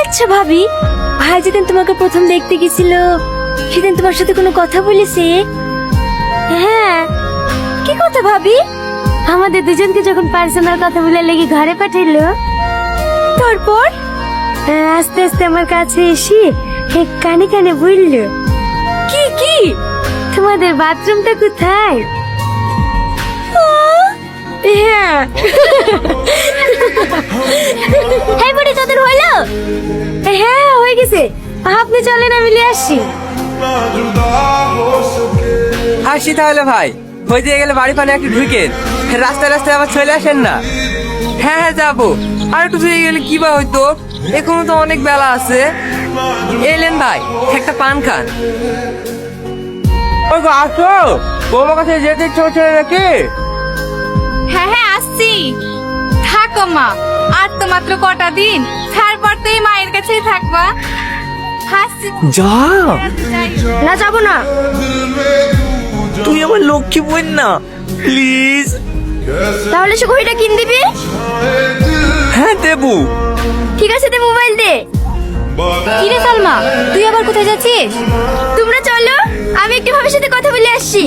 আচ্ছা ভাবি, ভাই যেদিন তোমাকে প্রথম দেখতে গেছিল সেদিন তোমার সাথে কোনো কথা বলেছে? হ্যাঁ। কি কথা ভাবি? আমাদের দুজনকে যখন পার্সোনাল কথা বলে লেগে ঘরে পাঠাইলো, তারপর আস্তে আস্তে আমার কাছে এসে কানে কানে বলল, কি কি তোমাদের বাথরুমটা কোথায়? হ্যাঁ। এই বুড়ি তোদের হইলো? হ্যাঁ হয়ে গেছে, আপনি চলেন আমি নিয়ে আসছি। আসি তাহলে ভাই, হয়ে দিয়ে গেলে বাড়ি পানে একটু ঢুকেন, রাস্তায় রাস্তায় আবার চলে আসেন না। হ্যাঁ হ্যাঁ যাবো, আর একটু ধুয়ে গেলে কি বা হইতো, এখনো তো অনেক বেলা আছে। এলেন ভাই, একটা পান খান। ওই গো আসো, বৌমার কাছে যেতে ইচ্ছে নাকি? হ্যাঁ হ্যাঁ আসছি। থাকো মা, আর তো মাত্র কটা দিন, তারপর তো এই মায়ের কাছেই থাকবা। হাসছি। যা, না যাবো না। তুই আমার লক্ষ্মী বোন না, প্লিজ। তাহলে সে ঘড়িটা কিন দিবি? হ্যাঁ দেবো। ঠিক আছে, দে মোবাইল দে। কি রে সালমা, তুই আবার কোথায় যাচ্ছিস? তোমরা চলো, আমি একটু ভাবির সাথে কথা বলে আসছি।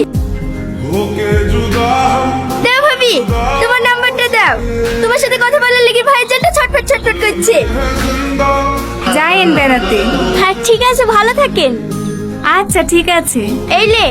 দাও ভাবি, তোমার নাম্বারটা দাও। তোমার সাথে কথা বলার লেগে ভাইয়ের জন্য ছটফট ছটফট করছে। যাইয়েন বেড়াতে। হ্যাঁ ঠিক আছে, ভালো থাকেন। আচ্ছা ঠিক আছে। এই লে।